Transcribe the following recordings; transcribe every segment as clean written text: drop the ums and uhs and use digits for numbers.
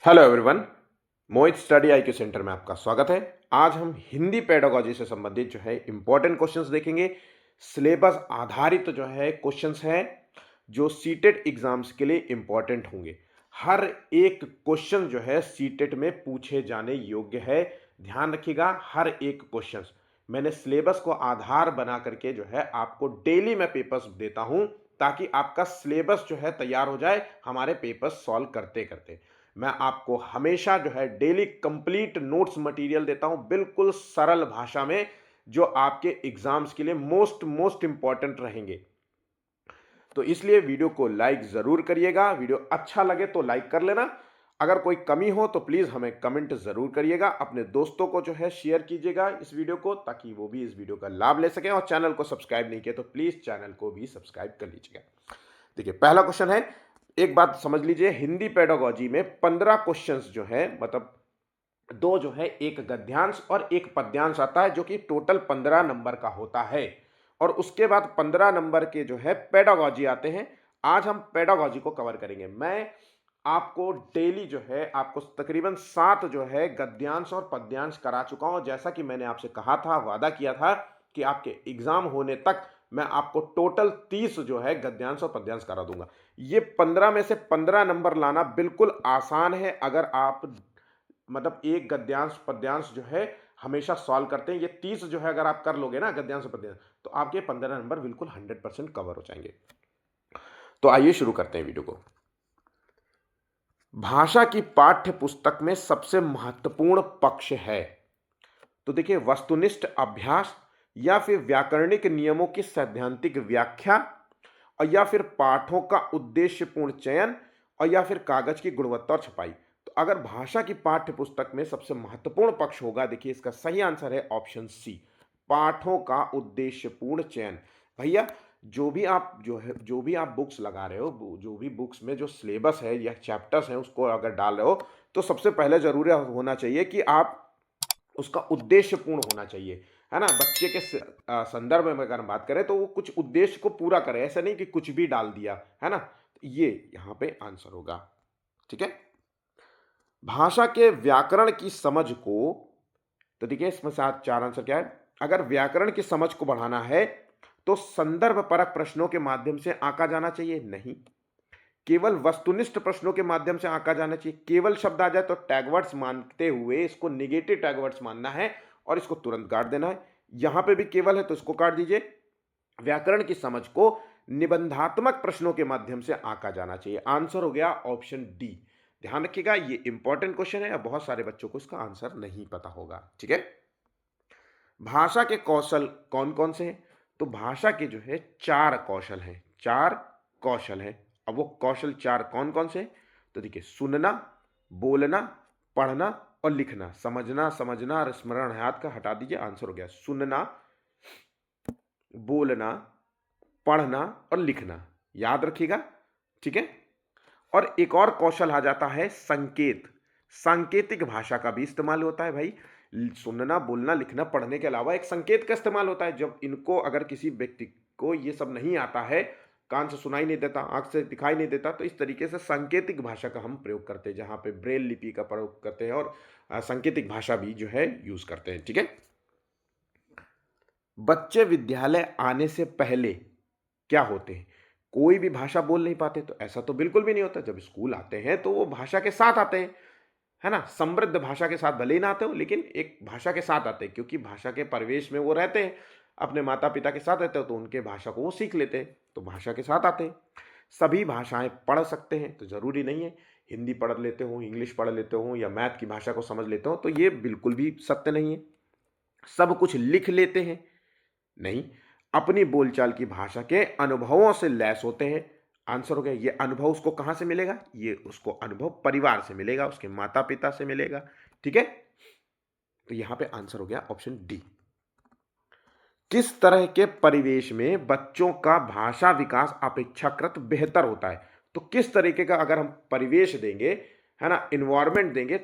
Hello everyone. Mohit Study IQ centre में आपका स्वागत है। आज हम हिंदी पेडागोजी से संबंधित जो है इंपॉर्टेंट क्वेश्चंस देखेंगे। सिलेबस आधारित जो है क्वेश्चंस हैं जो सीटेट एग्जाम्स के लिए इंपॉर्टेंट होंगे। हर एक क्वेश्चन जो है सीटेट में पूछे जाने योग्य है। ध्यान रखिएगा, हर एक क्वेश्चन मैंने सिलेबस को आधार बना करके जो है आपको डेली मैं पेपर्स देता हूं ताकि आपका सिलेबस जो है तैयार हो जाए हमारे पेपर्स सॉल्व करते करते। मैं आपको हमेशा जो है डेली कंप्लीट नोट्स मटेरियल देता हूं बिल्कुल सरल भाषा में, जो आपके एग्जाम्स के लिए मोस्ट इंपॉर्टेंट रहेंगे। तो इसलिए वीडियो को लाइक जरूर करिएगा। वीडियो अच्छा लगे तो लाइक कर लेना। अगर कोई कमी हो तो प्लीज हमें कमेंट जरूर करिएगा। अपने दोस्तों को जो है शेयर कीजिएगा इस वीडियो को, ताकि वो भी इस वीडियो का लाभ ले सकें। और चैनल को सब्सक्राइब नहीं किया तो प्लीज चैनल को भी सब्सक्राइब कर लीजिएगा। देखिए, पहला क्वेश्चन है, एक बात समझ लीजिए, हिंदी पेडागोजी में 15 क्वेश्चंस जो है, मतलब दो जो है, एक गद्यांश और एक पद्यांश आता है, जो कि टोटल 15 नंबर का होता है। और उसके बाद 15 नंबर के जो है पेडागोजी आते हैं। आज हम पेडागोजी को कवर करेंगे। मैं आपको डेली जो है आपको तकरीबन 7 जो है गद्यांश और पद्यांश करा चुका हूं। जैसा कि मैंने आपसे कहा था, वादा किया था कि आपके एग्जाम होने तक मैं आपको टोटल 30 जो है गद्यांश और पद्यांश करा दूंगा। ये 15 में से 15 नंबर लाना बिल्कुल आसान है। अगर आप मतलब एक गद्यांश पद्यांश जो है हमेशा सॉल्व करते हैं, ये 30 जो है अगर आप कर लोगे ना गद्यांश और पद्यांश, तो आपके 15 नंबर बिल्कुल 100% कवर हो जाएंगे। तो आइए शुरू करते हैं वीडियो को। भाषा की पाठ्य पुस्तक में सबसे महत्वपूर्ण पक्ष है, तो देखिए, वस्तुनिष्ठ अभ्यास, या फिर व्याकरणिक नियमों की सैद्धांतिक व्याख्या, और या फिर पाठों का उद्देश्यपूर्ण चयन, और या फिर कागज की गुणवत्ता और छपाई। तो अगर भाषा की पाठ्य पुस्तक में सबसे महत्वपूर्ण पक्ष होगा, देखिए इसका सही आंसर है ऑप्शन सी, पाठों का उद्देश्यपूर्ण चयन। भैया, जो भी आप बुक्स लगा रहे हो, जो भी बुक्स में जो सिलेबस है या चैप्टर्स हैं उसको अगर डाल रहे हो, तो सबसे पहले जरूरी होना चाहिए कि आप उसका उद्देश्यपूर्ण होना चाहिए, है ना। बच्चे के संदर्भ में अगर हम बात करें तो वो कुछ उद्देश्य को पूरा करे, ऐसा नहीं कि कुछ भी डाल दिया, है ना। तो ये यहां पे आंसर होगा। ठीक है। भाषा के व्याकरण की समझ को, तो देखिए इसमें सात चार आंसर क्या है। अगर व्याकरण की समझ को बढ़ाना है तो संदर्भ परक प्रश्नों के माध्यम से आंका जाना चाहिए, नहीं। केवल वस्तुनिष्ठ प्रश्नों के माध्यम से आंका जाना चाहिए। केवल शब्द आ जाए तो टैगवर्ड्स मानते हुए इसको निगेटिव टैगवर्ड्स मानना है और इसको तुरंत काट देना है। यहां पे भी केवल है तो इसको काट दीजिए। व्याकरण की समझ को निबंधात्मक प्रश्नों के माध्यम से आंका जाना चाहिए। आंसर हो गया ऑप्शन डी। ध्यान रखिएगा, ये इंपॉर्टेंट क्वेश्चन है, बहुत सारे बच्चों को इसका आंसर नहीं पता होगा। ठीक है। भाषा के कौशल कौन कौन से हैं? तो भाषा के जो है 4 कौशल हैं, 4 कौशल हैं। अब वो कौशल 4 कौन कौन से हैं? तो देखिए, सुनना, बोलना, पढ़ना और लिखना। समझना समझना और स्मरण याद का हटा दीजिए। आंसर हो गया सुनना, बोलना, पढ़ना और लिखना। याद रखिएगा। ठीक है। और एक और कौशल आ जाता है संकेत। सांकेतिक भाषा का भी इस्तेमाल होता है भाई। सुनना, बोलना, लिखना, पढ़ने के अलावा एक संकेत का इस्तेमाल होता है। जब इनको अगर किसी व्यक्ति को ये सब नहीं आता है, कान से सुनाई नहीं देता, आंख से दिखाई नहीं देता, तो इस तरीके से सांकेतिक भाषा का हम प्रयोग करते हैं, जहां पे ब्रेल लिपि का प्रयोग करते हैं और सांकेतिक भाषा भी जो है यूज करते हैं। ठीक है। बच्चे विद्यालय आने से पहले क्या होते हैं? कोई भी भाषा बोल नहीं पाते, तो ऐसा तो बिल्कुल भी नहीं होता। जब स्कूल आते हैं तो वो भाषा के साथ आते हैं, है ना। समृद्ध भाषा के साथ भले ही ना आते हो, लेकिन एक भाषा के साथ आते हैं, क्योंकि भाषा के परिवेश में वो रहते हैं, अपने माता पिता के साथ रहते हो, तो उनके भाषा को वो सीख लेते हैं, तो भाषा के साथ आते हैं। सभी भाषाएं पढ़ सकते हैं, तो जरूरी नहीं है हिंदी पढ़ लेते हो, इंग्लिश पढ़ लेते हो या मैथ की भाषा को समझ लेते हो, तो ये बिल्कुल भी सत्य नहीं है। सब कुछ लिख लेते हैं, नहीं। अपनी बोलचाल की भाषा के अनुभवों से लैस होते हैं। आंसर हो गया। ये अनुभव उसको कहां से मिलेगा? ये उसको अनुभव परिवार से मिलेगा, उसके माता पिता से मिलेगा। ठीक है। तो यहां पे आंसर हो गया ऑप्शन डी। किस तरह के परिवेश में बच्चों का भाषा विकास अपेक्षाकृत बेहतर होता है? तो किस तरीके का अगर हम परिवेश देंगे, है ना, इन्वायरमेंट देंगे,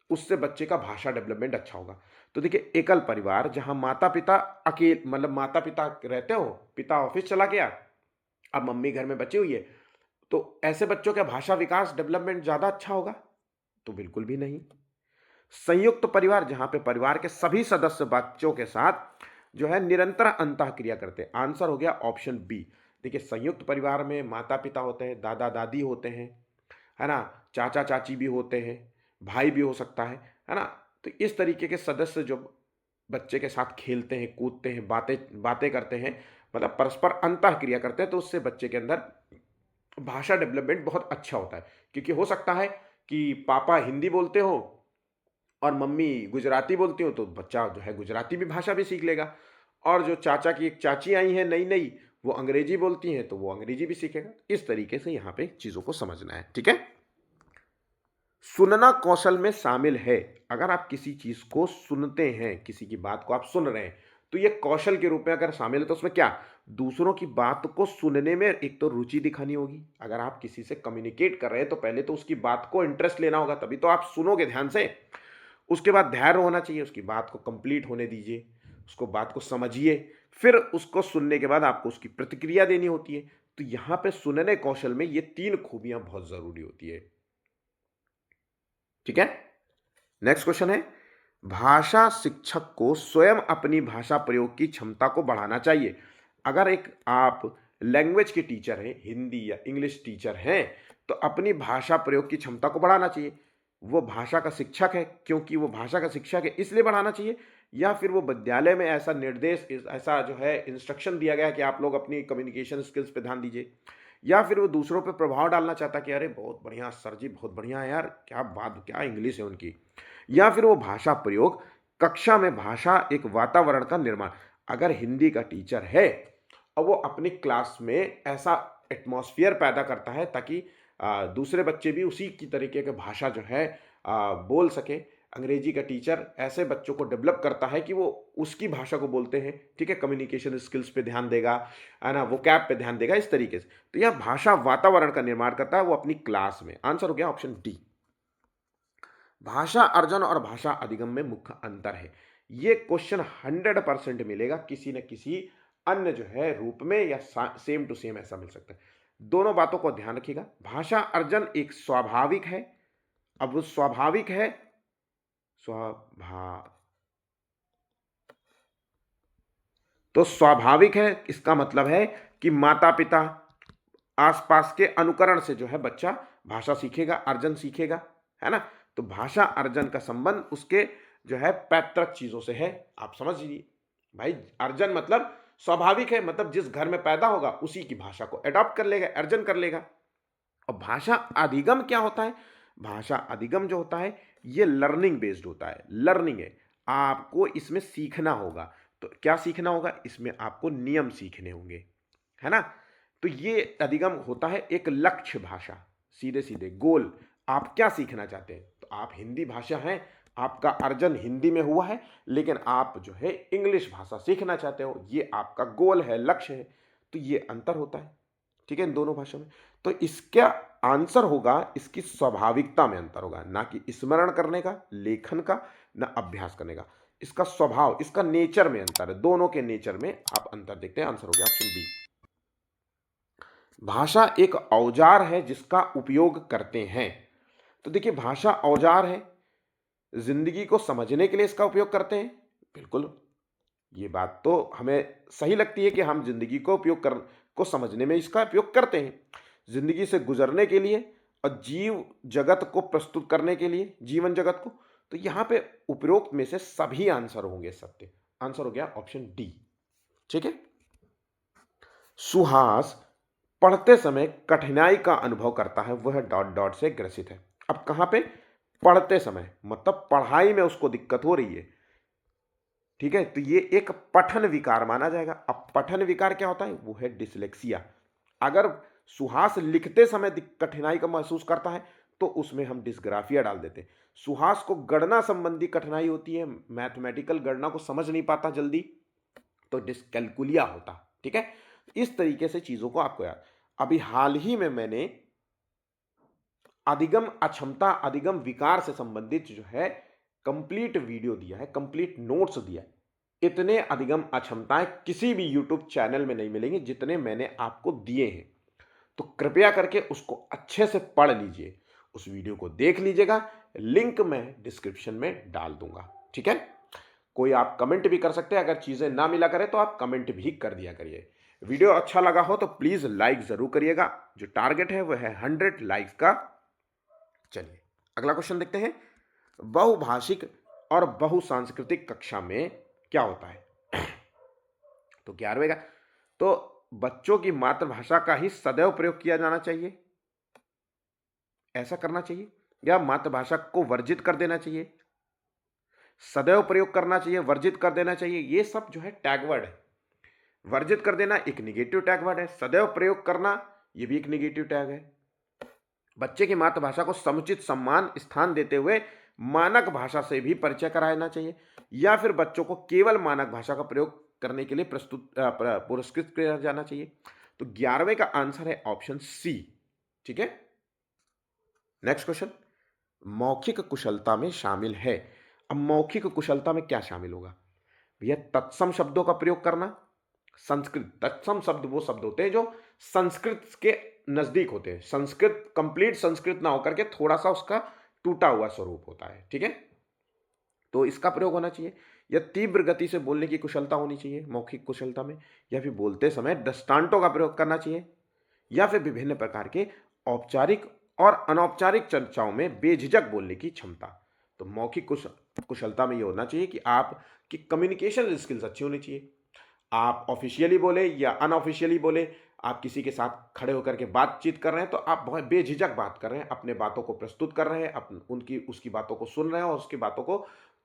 उससे बच्चे का भाषा डेवलपमेंट अच्छा होगा। तो देखिए, एकल परिवार जहां माता पिता अकेले, मतलब माता पिता रहते हो, पिता ऑफिस चला गया, अब मम्मी घर में बची हुई है, तो ऐसे बच्चों का भाषा विकास डेवलपमेंट ज्यादा अच्छा होगा। तो बिल्कुल भी नहीं। संयुक्त परिवार, जहां पे परिवार के सभी सदस्य बच्चों के साथ जो है निरंतर अंतःक्रिया करते हैं। आंसर हो गया ऑप्शन बी। देखिए, संयुक्त परिवार में माता पिता होते हैं, दादा दादी होते हैं, है ना, चाचा चाची भी होते हैं, भाई भी हो सकता है ना। तो इस तरीके के सदस्य जो बच्चे के साथ खेलते हैं, कूदते हैं, बातें बातें करते हैं, मतलब परस्पर अंतःक्रिया करते हैं, तो उससे बच्चे के अंदर भाषा डेवलपमेंट बहुत अच्छा होता है। क्योंकि हो सकता है कि पापा हिंदी बोलते हो और मम्मी गुजराती बोलती हो, तो बच्चा जो है गुजराती भी भाषा भी सीख लेगा। और जो चाचा की एक चाची आई है नई नई, वो अंग्रेजी बोलती हैं, तो वो अंग्रेजी भी सीखेगा। इस तरीके से यहाँ पे चीज़ों को समझना है, ठीक है। सुनना कौशल में शामिल है। अगर आप किसी चीज को सुनते हैं, किसी की बात को आप सुन रहे हैं, तो ये कौशल के रूप में अगर शामिल है, तो उसमें क्या, दूसरों की बात को सुनने में एक तो रुचि दिखानी होगी। अगर आप किसी से कम्युनिकेट कर रहे हैं, तो पहले तो उसकी बात को इंटरेस्ट लेना होगा, तभी तो आप सुनोगे ध्यान से। उसके बाद धैर्य होना चाहिए, उसकी बात को कंप्लीट होने दीजिए, उसको बात को समझिए, फिर उसको सुनने के बाद आपको उसकी प्रतिक्रिया देनी होती है। तो यहां पे सुनने कौशल में ये 3 खूबियां बहुत जरूरी होती है, ठीक है। नेक्स्ट क्वेश्चन है, भाषा शिक्षक को स्वयं अपनी भाषा प्रयोग की क्षमता को बढ़ाना चाहिए। अगर एक आप लैंग्वेज के टीचर हैं, हिंदी या इंग्लिश टीचर हैं, तो अपनी भाषा प्रयोग की क्षमता को बढ़ाना चाहिए। वो भाषा का शिक्षक है, क्योंकि वो भाषा का शिक्षक है इसलिए बढ़ाना चाहिए, या फिर वो विद्यालय में ऐसा निर्देश, ऐसा जो है इंस्ट्रक्शन दिया गया कि आप लोग अपनी कम्युनिकेशन स्किल्स पे ध्यान दीजिए, या फिर वो दूसरों पे प्रभाव डालना चाहता कि अरे बहुत बढ़िया सर जी, बहुत बढ़िया है यार, क्या बात, क्या इंग्लिश है उनकी। या फिर वो भाषा प्रयोग, कक्षा में भाषा एक वातावरण का निर्माण। अगर हिंदी का टीचर है और वो अपनी क्लास में ऐसा एटमॉस्फेयर पैदा करता है ताकि दूसरे बच्चे भी उसी की तरीके की भाषा जो है बोल सके। अंग्रेजी का टीचर ऐसे बच्चों को डेवलप करता है कि वो उसकी भाषा को बोलते हैं, ठीक है, कम्युनिकेशन स्किल्स पे ध्यान देगा, है ना, वो कैप पे ध्यान देगा, इस तरीके से। तो यह भाषा वातावरण का निर्माण करता है वो अपनी क्लास में। आंसर हो गया ऑप्शन डी। भाषा अर्जन और भाषा अधिगम में मुख्य अंतर है। ये क्वेश्चन 100% मिलेगा किसी न किसी अन्य जो है रूप में, या सेम टू सेम ऐसा मिल सकता है। दोनों बातों को ध्यान रखिएगा। भाषा अर्जन एक स्वाभाविक है। अब वो स्वाभाविक है, स्वभा तो स्वाभाविक है, इसका मतलब है कि माता पिता आसपास के अनुकरण से जो है बच्चा भाषा सीखेगा, अर्जन सीखेगा, है ना। तो भाषा अर्जन का संबंध उसके जो है पैतृक चीजों से है। आप समझ लीजिए भाई, अर्जन मतलब स्वाभाविक है, मतलब जिस घर में पैदा होगा उसी की भाषा को अडॉप्ट कर लेगा, अर्जन कर लेगा। और भाषा अधिगम क्या होता है? भाषा अधिगम जो होता है ये लर्निंग बेस्ड होता है, लर्निंग है, आपको इसमें सीखना होगा। तो क्या सीखना होगा? इसमें आपको नियम सीखने होंगे, है ना। तो ये अधिगम होता है एक लक्ष्य भाषा, सीधे सीधे गोल। आप क्या सीखना चाहते हैं? तो आप हिंदी भाषा हैं, आपका अर्जन हिंदी में हुआ है, लेकिन आप जो है इंग्लिश भाषा सीखना चाहते हो, ये आपका गोल है, लक्ष्य है। तो ये अंतर होता है, ठीक है, इन दोनों भाषा में। तो इसका आंसर होगा, इसकी स्वाभाविकता में अंतर होगा, ना कि स्मरण करने का, लेखन का, ना अभ्यास करने का। इसका स्वभाव, इसका नेचर में अंतर है, दोनों के नेचर में आप अंतर देखते हैं। आंसर हो गया ऑप्शन बी। भाषा एक औजार है जिसका उपयोग करते हैं। तो देखिए, भाषा औजार है, जिंदगी को समझने के लिए इसका उपयोग करते हैं, बिल्कुल। ये बात तो हमें सही लगती है कि हम जिंदगी को उपयोग कर को समझने में इसका उपयोग करते हैं, जिंदगी से गुजरने के लिए और जीव जगत को प्रस्तुत करने के लिए, जीवन जगत को। तो यहां पे उपरोक्त में से सभी आंसर होंगे सत्य। आंसर हो गया ऑप्शन डी, ठीक है। सुहास पढ़ते समय कठिनाई का अनुभव करता है, वह डॉट डॉट से ग्रसित है। अब कहां पे? पढ़ते समय, मतलब पढ़ाई में उसको दिक्कत हो रही है, ठीक है। तो ये एक पठन विकार माना जाएगा। अब पठन विकार क्या होता है? वो है डिसलेक्सिया। अगर सुहास लिखते समय कठिनाई का महसूस करता है, तो उसमें हम डिस्ग्राफिया डाल देते हैं। सुहास को गणना संबंधी कठिनाई होती है, मैथमेटिकल गणना को समझ नहीं पाता जल्दी, तो डिस्कैलकुलिया होता, ठीक है। इस तरीके से चीजों को आपको याद। अभी हाल ही में मैंने अधिगम अक्षमता, अधिगम विकार से संबंधित जो है कंप्लीट वीडियो दिया है, कंप्लीट नोट्स दिया है। इतने अधिगम अक्षमताएं किसी भी यूट्यूब चैनल में नहीं मिलेंगे जितने मैंने आपको दिए हैं। तो कृपया करके उसको अच्छे से पढ़ लीजिए, उस वीडियो को देख लीजिएगा, लिंक मैं डिस्क्रिप्शन में डाल दूंगा। ठीक है, कोई आप कमेंट भी कर सकते हैं, अगर चीजें ना मिला करें तो आप कमेंट भी कर दिया करिए। वीडियो अच्छा लगा हो तो प्लीज लाइक जरूर करिएगा, जो टारगेट है वो है 100 लाइक्स का। चलिए अगला क्वेश्चन देखते हैं। बहुभाषिक और बहुसांस्कृतिक कक्षा में क्या होता है? तो 11वें का, तो बच्चों की मातृभाषा का ही सदैव प्रयोग किया जाना चाहिए, ऐसा करना चाहिए, या मातृभाषा को वर्जित कर देना चाहिए? सदैव प्रयोग करना चाहिए, वर्जित कर देना चाहिए, ये सब जो है टैग वर्ड है। वर्जित कर देना एक निगेटिव टैग वर्ड है, सदैव प्रयोग करना ये भी एक निगेटिव टैग है। बच्चे की मातृभाषा को समुचित सम्मान स्थान देते हुए मानक भाषा से भी परिचय कराना चाहिए, या फिर बच्चों को केवल मानक भाषा का प्रयोग करने के लिए पुरस्कृत किया जाना चाहिए। तो 11वें का आंसर है ऑप्शन सी। ठीक है, नेक्स्ट क्वेश्चन, मौखिक कुशलता में शामिल है। अब मौखिक कुशलता में क्या शामिल होगा भैया? तत्सम शब्दों का प्रयोग करना, संस्कृत, तत्सम शब्द वो शब्द होते हैं जो संस्कृत के नजदीक होते हैं, संस्कृत कंप्लीट संस्कृत ना होकर के थोड़ा सा उसका टूटा हुआ स्वरूप होता है। ठीक है, तो इसका प्रयोग होना चाहिए, या तीव्र गति से बोलने की कुशलता होनी चाहिए मौखिक कुशलता में, या फिर बोलते समय दृष्टांतों का प्रयोग करना चाहिए, या फिर विभिन्न प्रकार के औपचारिक और अनौपचारिक चर्चाओं में बेझिझक बोलने की क्षमता। तो मौखिक कुशलता में यह होना चाहिए कि आपकी कम्युनिकेशन स्किल्स अच्छी होनी चाहिए, आप ऑफिशियली बोले या अनऑफिशियली बोले, आप किसी के साथ खड़े होकर के बातचीत कर रहे हैं तो आप बहुत बेझिझक बात कर रहे हैं, अपने बातों को प्रस्तुत कर रहे हैं, उनकी उसकी बातों को सुन रहे हैं और उसकी बातों को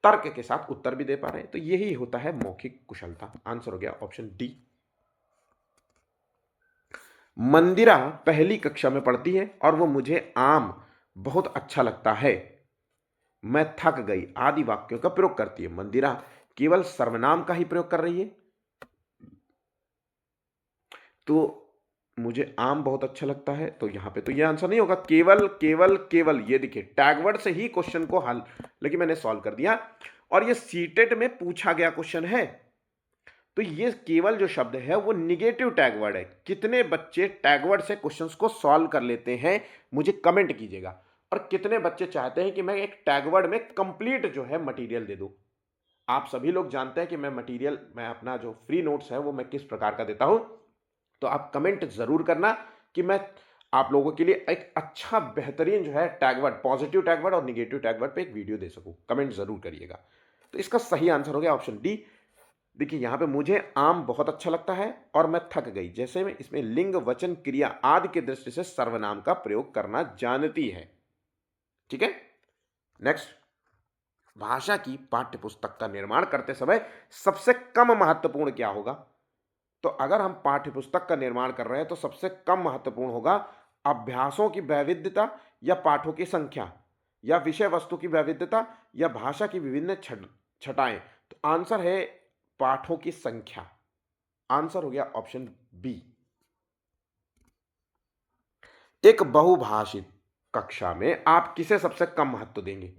तर्क के साथ उत्तर भी दे पा रहे हैं। तो यही होता है मौखिक कुशलता। आंसर हो गया ऑप्शन डी। मंदिरा पहली कक्षा में पढ़ती है और वो मुझे आम बहुत अच्छा लगता है, मैं थक गई आदि वाक्यों का प्रयोग करती है। मंदिरा केवल सर्वनाम का ही प्रयोग कर रही है, तो मुझे आम बहुत अच्छा लगता है, तो यहां पे तो ये आंसर नहीं होगा। केवल केवल केवल, ये देखिए टैगवर्ड से ही क्वेश्चन को हल लेकिन मैंने सॉल्व कर दिया, और ये सीटेट में पूछा गया क्वेश्चन है। तो ये केवल जो शब्द है वो निगेटिव टैगवर्ड है। कितने बच्चे टैगवर्ड से क्वेश्चंस को सॉल्व कर लेते हैं मुझे कमेंट कीजिएगा, और कितने बच्चे चाहते हैं कि मैं एक टैगवर्ड में कंप्लीट जो है मटेरियल दे दूं। आप सभी लोग जानते हैं कि मैं मटेरियल, मैं अपना जो फ्री नोट्स है वो मैं किस प्रकार का देता हूं, तो आप कमेंट जरूर करना कि मैं आप लोगों के लिए एक अच्छा बेहतरीन जो है टैगवर्ड, पॉजिटिव टैगवर्ड और निगेटिव टैगवर्ड पे एक वीडियो दे सकूं। कमेंट जरूर करिएगा। तो इसका सही आंसर हो गया ऑप्शन डी। देखिए यहां पे मुझे आम बहुत अच्छा लगता है और मैं थक गई, जैसे में इसमें लिंग वचन क्रिया आदि की दृष्टि से सर्वनाम का प्रयोग करना जानती है। ठीक है, नेक्स्ट, भाषा की पाठ्यपुस्तक का निर्माण करते समय सबसे कम महत्वपूर्ण क्या होगा? तो अगर हम पाठ्यपुस्तक का निर्माण कर रहे हैं तो सबसे कम महत्वपूर्ण होगा अभ्यासों की वैविध्यता, या पाठों की संख्या, या विषय वस्तु की वैविध्यता, या भाषा की विभिन्न छटाएं। तो आंसर है पाठों की संख्या। आंसर हो गया ऑप्शन बी। एक बहुभाषिक कक्षा में आप किसे सबसे कम महत्व देंगे?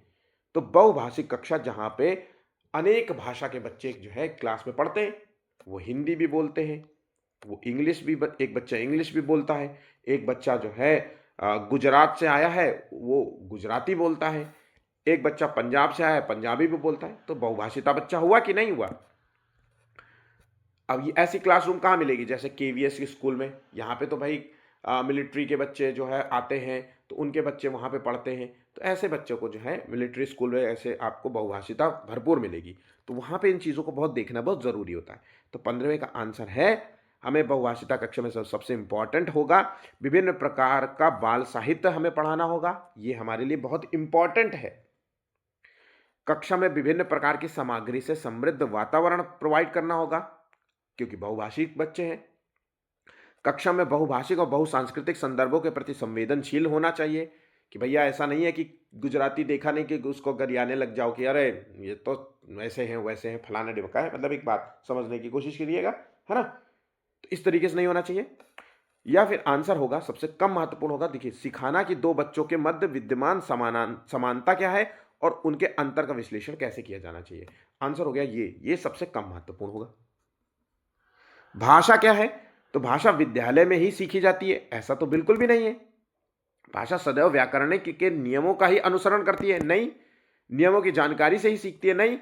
तो बहुभाषिक कक्षा जहां पे अनेक भाषा के बच्चे जो है क्लास में पढ़ते हैं, वो हिंदी भी बोलते हैं, वो इंग्लिश भी, एक बच्चा इंग्लिश भी बोलता है, एक बच्चा जो है गुजरात से आया है वो गुजराती बोलता है, एक बच्चा पंजाब से आया है पंजाबी भी बोलता है। तो बहुभाषिता बच्चा हुआ कि नहीं हुआ? अब ये ऐसी क्लासरूम कहाँ मिलेगी? जैसे केवीएस के स्कूल में, यहाँ पे तो भाई मिलिट्री के बच्चे जो है आते हैं तो उनके बच्चे वहाँ पे पढ़ते हैं, तो ऐसे बच्चों को जो है मिलिट्री स्कूल में ऐसे आपको बहुभाषिता भरपूर मिलेगी। तो वहाँ पे इन चीज़ों को बहुत देखना बहुत ज़रूरी होता है। तो 15वें का आंसर है, हमें बहुभाषिता कक्षा में सबसे इंपॉर्टेंट होगा विभिन्न प्रकार का बाल साहित्य हमें पढ़ाना होगा, ये हमारे लिए बहुत इंपॉर्टेंट है। कक्षा में विभिन्न प्रकार की सामग्री से समृद्ध वातावरण प्रोवाइड करना होगा, क्योंकि बहुभाषिक बच्चे हैं। कक्षा में बहुभाषिक और बहुसांस्कृतिक संदर्भों के प्रति संवेदनशील होना चाहिए, कि भैया ऐसा नहीं है कि गुजराती देखा नहीं कि उसको गरियाने लग जाओ कि अरे ये तो वैसे हैं वैसे हैं फलाना डिमका है, मतलब एक बात समझने की कोशिश करिएगा, है ना। तो इस तरीके से नहीं होना चाहिए। या फिर आंसर होगा सबसे कम महत्वपूर्ण होगा, देखिए सिखाना कि दो बच्चों के मध्य विद्यमान समानता क्या है और उनके अंतर का विश्लेषण कैसे किया जाना चाहिए। आंसर हो गया ये सबसे कम महत्वपूर्ण होगा। भाषा क्या है? तो भाषा विद्यालय में ही सीखी जाती है, ऐसा तो बिल्कुल भी नहीं है। भाषा सदैव व्याकरणिक के नियमों का ही अनुसरण करती है? नहीं। नियमों की जानकारी से ही सीखती है? नहीं।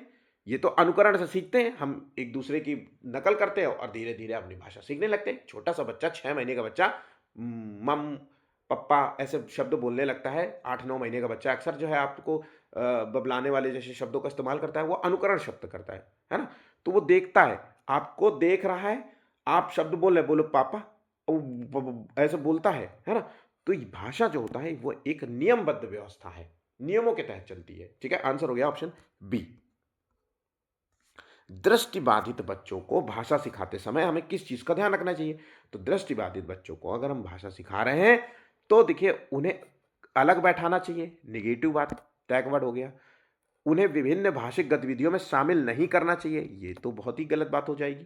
ये तो अनुकरण से सीखते हैं, हम एक दूसरे की नकल करते हैं और धीरे धीरे अपनी भाषा सीखने लगते हैं। छोटा सा बच्चा, 6 महीने का बच्चा मम, पप्पा ऐसे शब्द बोलने लगता है। 8-9 महीने का बच्चा अक्सर जो है आपको बबलाने वाले जैसे शब्दों का इस्तेमाल करता है, वो अनुकरण शब्द करता है ना? तो वो देखता है, आपको देख रहा है, आप शब्द बोल रहे, बोलो पापा, ऐसे बोलता है ना? तो ये भाषा जो होता है वो एक नियमबद्ध व्यवस्था है, नियमों के तहत चलती है। ठीक है, आंसर हो गया ऑप्शन बी। दृष्टिबाधित बच्चों को भाषा सिखाते समय हमें किस चीज का ध्यान रखना चाहिए? तो दृष्टिबाधित बच्चों को अगर हम भाषा सिखा रहे हैं तो देखिए उन्हें अलग बैठाना चाहिए, निगेटिव बात, बैकवर्ड हो गया। उन्हें विभिन्न भाषिक गतिविधियों में शामिल नहीं करना चाहिए, ये तो बहुत ही गलत बात हो जाएगी।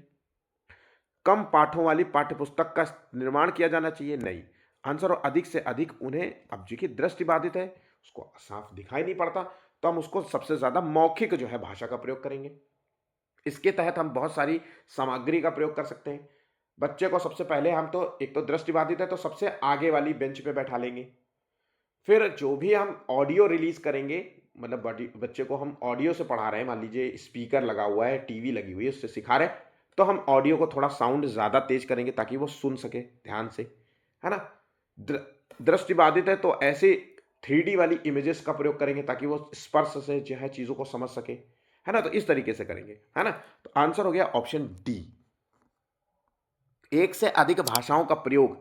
कम पाठों वाली पाठ्यपुस्तक का निर्माण किया जाना चाहिए, नहीं। आंसर, और अधिक से अधिक उन्हें, अब देखिए दृष्टिबाधित है, उसको साफ दिखाई नहीं पड़ता, तो हम उसको सबसे ज्यादा मौखिक जो है भाषा का प्रयोग करेंगे। इसके तहत हम बहुत सारी सामग्री का प्रयोग कर सकते हैं। बच्चे को सबसे पहले हम तो, एक तो दृष्टिबाधित है तो सबसे आगे वाली बेंच पे बैठा लेंगे। फिर जो भी हम ऑडियो रिलीज करेंगे, मतलब बच्चे को हम ऑडियो से पढ़ा रहे हैं, मान लीजिए स्पीकर लगा हुआ है, टीवी लगी हुई है, उससे सिखा रहे हैं, तो हम ऑडियो को थोड़ा साउंड ज्यादा तेज करेंगे ताकि वो सुन सके ध्यान से, है ना? दृष्टिबाधित है तो ऐसे 3D वाली इमेजेस का प्रयोग करेंगे ताकि वो स्पर्श से जो है चीजों को समझ सके, है ना? तो इस तरीके से करेंगे, है ना? तो आंसर हो गया ऑप्शन डी। एक से अधिक भाषाओं का प्रयोग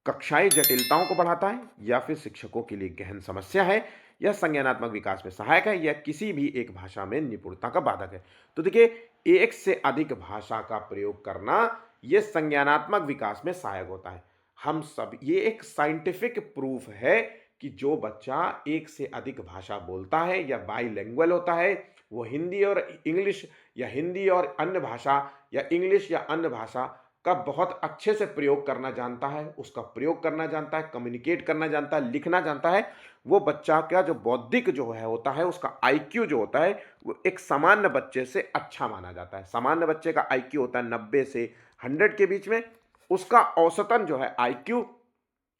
कक्षाई जटिलताओं को बढ़ाता है, या फिर शिक्षकों के लिए गहन समस्या है, या संज्ञानात्मक विकास में सहायक है, या किसी भी एक भाषा में निपुणता का बाधक है? तो देखिए, एक से अधिक भाषा का प्रयोग करना यह संज्ञानात्मक विकास में सहायक होता है। हम सब, ये एक साइंटिफिक प्रूफ है कि जो बच्चा एक से अधिक भाषा बोलता है या बाईलिंगुअल होता है, वो हिंदी और इंग्लिश, या हिंदी और अन्य भाषा, या इंग्लिश या अन्य भाषा का बहुत अच्छे से प्रयोग करना जानता है, उसका प्रयोग करना जानता है, कम्युनिकेट करना जानता है, लिखना जानता है। वो बच्चा का जो बौद्धिक जो है होता है, उसका आईक्यू जो होता है, वो एक सामान्य बच्चे से अच्छा माना जाता है। सामान्य बच्चे का आईक्यू होता है 90 से 100 के बीच में, उसका औसतन जो है आईक्यू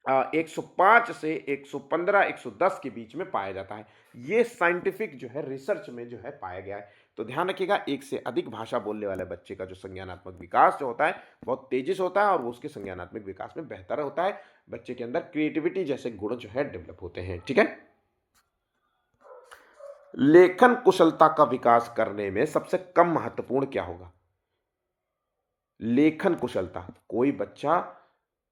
105 से 115 110 के बीच में पाया जाता है। ये साइंटिफिक जो है रिसर्च में जो है पाया गया है। तो ध्यान रखिएगा, एक से अधिक भाषा बोलने वाले बच्चे का जो संज्ञानात्मक विकास जो होता है बहुत तेजी से होता है, और वो उसके संज्ञानात्मक विकास में बेहतर होता है। बच्चे के अंदर क्रिएटिविटी जैसे गुण जो है डेवलप होते हैं। ठीक है, लेखन कुशलता का विकास करने में सबसे कम महत्वपूर्ण क्या होगा? लेखन कुशलता, कोई बच्चा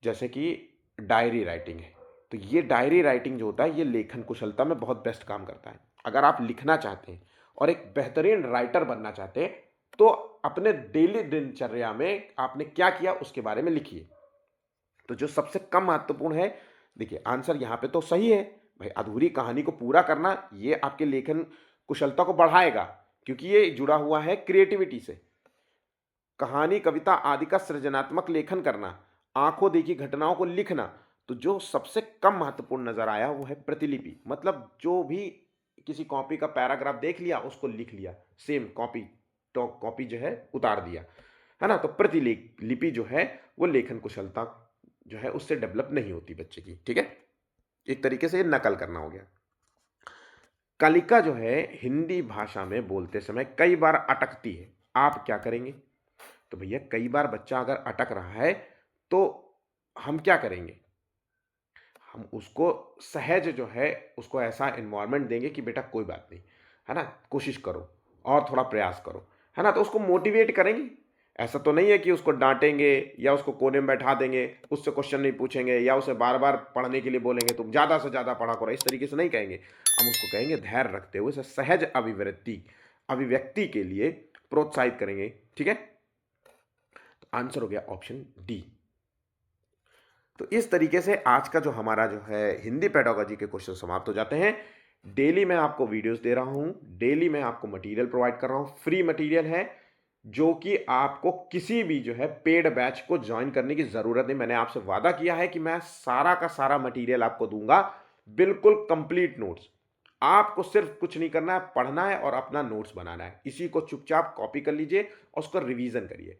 जैसे कि डायरी राइटिंग है, तो ये डायरी राइटिंग जो होता है ये लेखन कुशलता में बहुत बेस्ट काम करता है। अगर आप लिखना चाहते हैं और एक बेहतरीन राइटर बनना चाहते हैं, तो अपने डेली दिनचर्या में आपने क्या किया उसके बारे में लिखिए। तो जो सबसे कम महत्वपूर्ण है, देखिए आंसर यहाँ पे तो सही है भाई, अधूरी कहानी को पूरा करना ये आपके लेखन कुशलता को बढ़ाएगा, क्योंकि ये जुड़ा हुआ है क्रिएटिविटी से। कहानी, कविता आदि का सृजनात्मक लेखन करना, आंखों देखी घटनाओं को लिखना। तो जो सबसे कम महत्वपूर्ण नजर आया वो है प्रतिलिपि, मतलब जो भी किसी कॉपी का पैराग्राफ देख लिया उसको लिख लिया, सेम कॉपी तो कॉपी जो है उतार दिया, है ना? तो प्रतिलिपि जो है वो लेखन कुशलता जो है उससे डेवलप नहीं होती बच्चे की। ठीक है, एक तरीके से ये नकल करना हो गया। कलिका जो है हिंदी भाषा में बोलते समय कई बार अटकती है, आप क्या करेंगे? तो भैया कई बार बच्चा अगर अटक रहा है तो हम क्या करेंगे? हम उसको सहज जो है उसको ऐसा एनवायरनमेंट देंगे कि बेटा कोई बात नहीं, है ना, कोशिश करो और थोड़ा प्रयास करो, है ना? तो उसको मोटिवेट करेंगे। ऐसा तो नहीं है कि उसको डांटेंगे या उसको कोने में बैठा देंगे, उससे क्वेश्चन नहीं पूछेंगे या उसे बार बार पढ़ने के लिए बोलेंगे तुम ज़्यादा से ज़्यादा पढ़ा करो, इस तरीके से नहीं कहेंगे। हम उसको कहेंगे धैर्य रखते हुए उसे सहज अभिव्यक्ति के लिए प्रोत्साहित करेंगे। ठीक है, तो आंसर हो गया ऑप्शन डी। तो इस तरीके से आज का जो हमारा जो है हिंदी पेडागोजी के क्वेश्चन समाप्त हो जाते हैं। डेली मैं आपको वीडियोस दे रहा हूं, डेली मैं आपको मटेरियल प्रोवाइड कर रहा हूं, फ्री मटेरियल है जो कि आपको किसी भी जो है पेड बैच को ज्वाइन करने की जरूरत नहीं। मैंने आपसे वादा किया है कि मैं सारा का सारा मटेरियल आपको दूंगा, बिल्कुल कंप्लीट नोट्स। आपको सिर्फ कुछ नहीं करना है, पढ़ना है और अपना नोट्स बनाना है। इसी को चुपचाप कॉपी कर लीजिए और उसको रिवीजन करिए।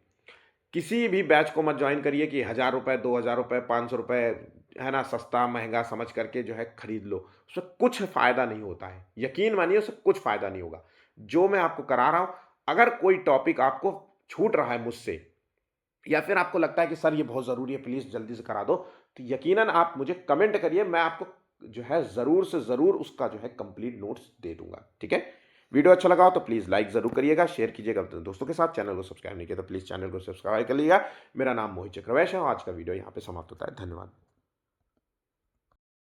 किसी भी बैच को मत ज्वाइन करिए कि 1000 रुपए, 2000 रुपए, 500 रुपए है ना, सस्ता महंगा समझ करके जो है खरीद लो, उसमें कुछ फ़ायदा नहीं होता है। यकीन मानिए उससे कुछ फ़ायदा नहीं होगा। जो मैं आपको करा रहा हूँ, अगर कोई टॉपिक आपको छूट रहा है मुझसे या फिर आपको लगता है कि सर ये बहुत ज़रूरी है, प्लीज़ जल्दी से करा दो, तो यकीनन आप मुझे कमेंट करिए, मैं आपको जो है ज़रूर से ज़रूर उसका जो है कंप्लीट नोट्स दे दूँगा, ठीक है? वीडियो अच्छा लगा हो तो प्लीज़ लाइक ज़रूर करिएगा, शेयर कीजिएगा अपने दोस्तों के साथ, चैनल को सब्सक्राइब नहीं किया तो प्लीज़ चैनल को सब्सक्राइब कर लीजिएगा। मेरा नाम मोहित चक्रवैश है और आज का वीडियो यहाँ पे समाप्त होता है। धन्यवाद।